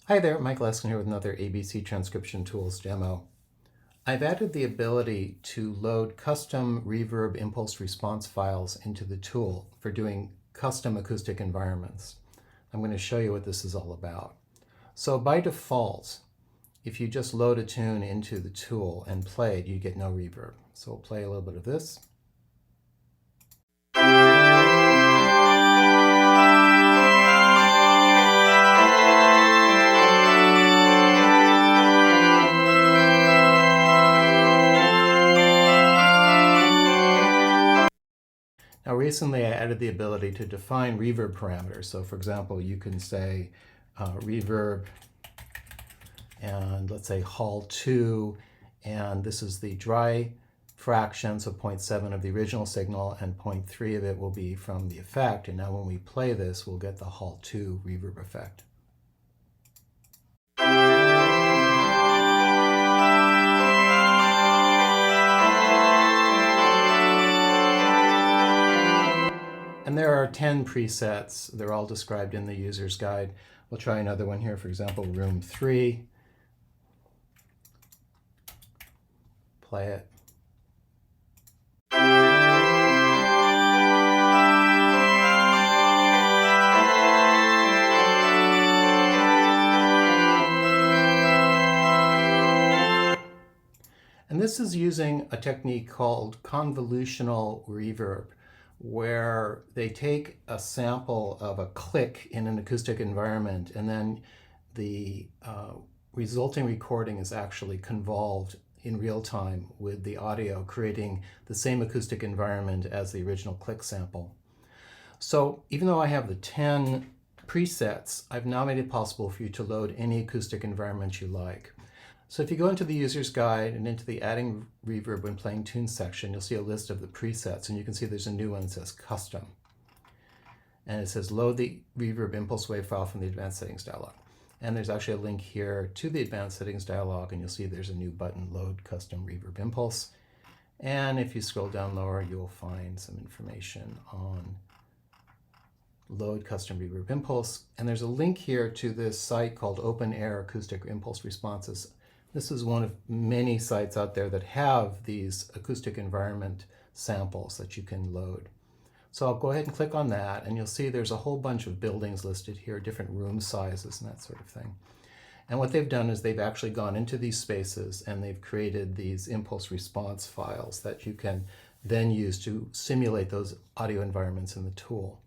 Hi there, Mike Leskin here with another ABC Transcription Tools demo. I've added the ability to load custom reverb impulse response files into the tool for doing custom acoustic environments. I'm going to show you what this is all about. So by default, if you just load a tune into the tool and play it, you get no reverb. So we'll play a little bit of this. Now recently I added the ability to define reverb parameters. So for example, you can say reverb and let's say Hall 2, and this is the dry fraction, so 0.7 of the original signal, and 0.3 of it will be from the effect. And now when we play this, we'll get the Hall 2 reverb effect. And there are 10 presets. They're all described in the user's guide. We'll try another one here, for example, room 3. Play it. And this is using a technique called convolutional reverb, where they take a sample of a click in an acoustic environment, and then the resulting recording is actually convolved in real time with the audio, creating the same acoustic environment as the original click sample. So even though I have the 10 presets, I've now made it possible for you to load any acoustic environment you like. So if you go into the user's guide and into the adding reverb when playing tunes section, you'll see a list of the presets, and you can see there's a new one that says custom. And it says load the reverb impulse wave file from the advanced settings dialog. And there's actually a link here to the advanced settings dialog, and you'll see there's a new button, load custom reverb impulse. And if you scroll down lower, you'll find some information on load custom reverb impulse. And there's a link here to this site called Open Air Acoustic Impulse Responses. This is one of many sites out there that have these acoustic environment samples that you can load. So I'll go ahead and click on that, and you'll see there's a whole bunch of buildings listed here, different room sizes and that sort of thing. And what they've done is they've actually gone into these spaces and they've created these impulse response files that you can then use to simulate those audio environments in the tool.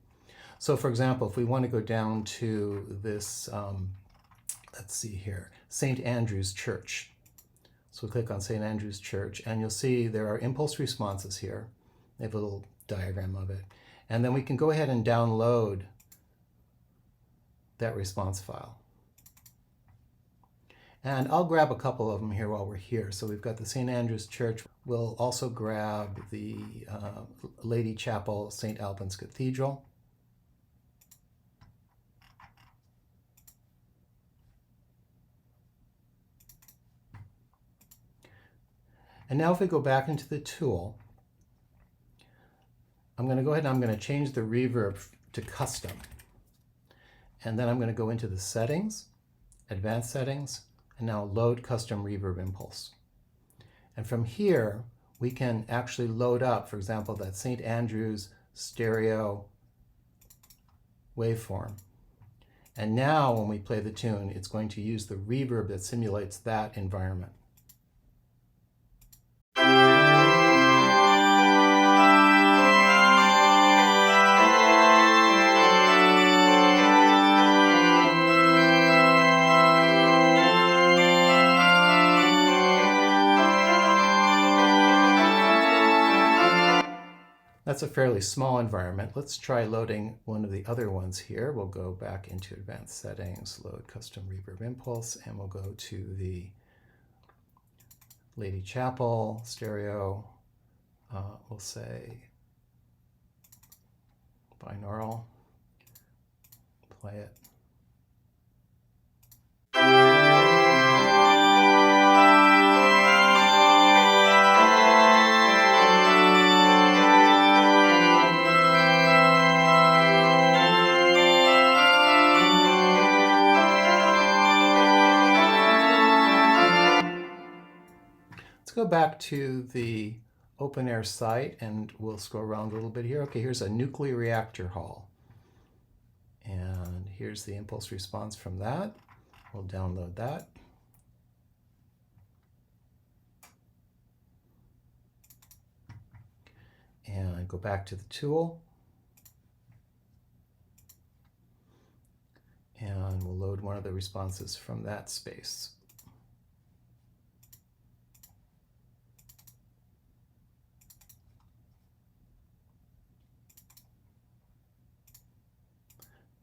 So for example, if we want to go down to this, let's see here, St. Andrew's Church. So we click on St. Andrew's Church, and you'll see there are impulse responses here. They have a little diagram of it. And then we can go ahead and download that response file. And I'll grab a couple of them here while we're here. So we've got the St. Andrew's Church. We'll also grab the Lady Chapel, St. Albans Cathedral. And now if we go back into the tool, I'm going to go ahead and I'm going to change the reverb to custom. And then I'm going to go into the settings, advanced settings, and now load custom reverb impulse. And from here, we can actually load up, for example, that St. Andrew's stereo waveform. And now when we play the tune, it's going to use the reverb that simulates that environment. That's a fairly small environment. Let's try loading one of the other ones here. We'll go back into advanced settings, load custom reverb impulse, and we'll go to the Lady Chapel stereo. We'll say binaural. Play it. go back to the open air site and we'll scroll around a little bit here. Okay, here's a nuclear reactor hall. And here's the impulse response from that. We'll download that. And go back to the tool. And we'll load one of the responses from that space.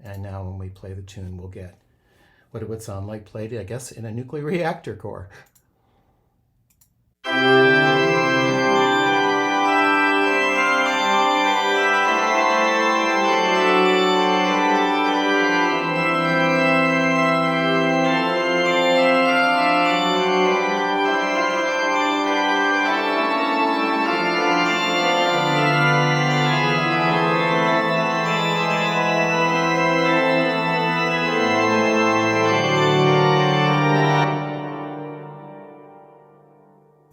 And now when we play the tune, we'll get what it would sound like played, I guess, in a nuclear reactor core.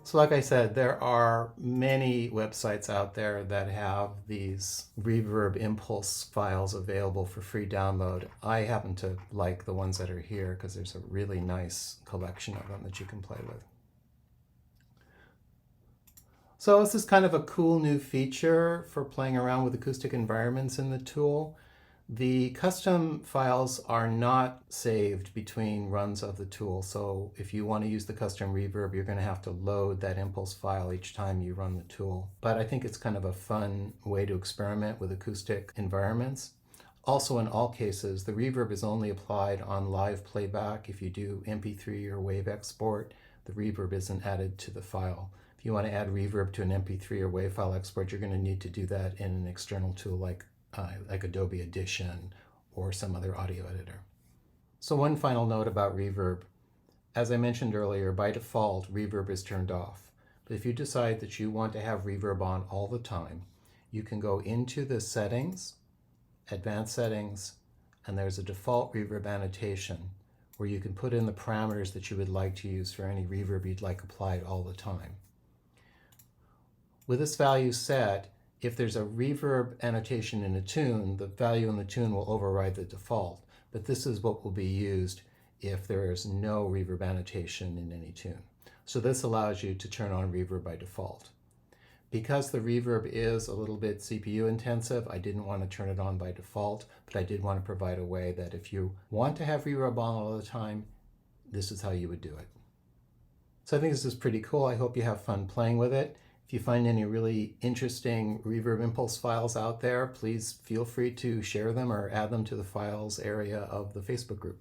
So like I said, there are many websites out there that have these reverb impulse files available for free download. I happen to like the ones that are here because there's a really nice collection of them that you can play with. So this is kind of a cool new feature for playing around with acoustic environments in the tool. The custom files are not saved between runs of the tool. So if you want to use the custom reverb, you're going to have to load that impulse file each time you run the tool. But I think it's kind of a fun way to experiment with acoustic environments. Also, in all cases, the reverb is only applied on live playback. If you do MP3 or WAV export, the reverb isn't added to the file. If you want to add reverb to an MP3 or WAV file export, you're going to need to do that in an external tool like Adobe Audition or some other audio editor. So one final note about reverb. As I mentioned earlier, by default, reverb is turned off. But if you decide that you want to have reverb on all the time, you can go into the settings, advanced settings, and there's a default reverb annotation where you can put in the parameters that you would like to use for any reverb you'd like applied all the time. With this value set, if there's a reverb annotation in a tune, the value in the tune will override the default. But this is what will be used if there is no reverb annotation in any tune. So this allows you to turn on reverb by default. Because the reverb is a little bit CPU intensive, I didn't want to turn it on by default, but I did want to provide a way that if you want to have reverb on all the time, this is how you would do it. So I think this is pretty cool. I hope you have fun playing with it. If you find any really interesting reverb impulse files out there, please feel free to share them or add them to the files area of the Facebook group.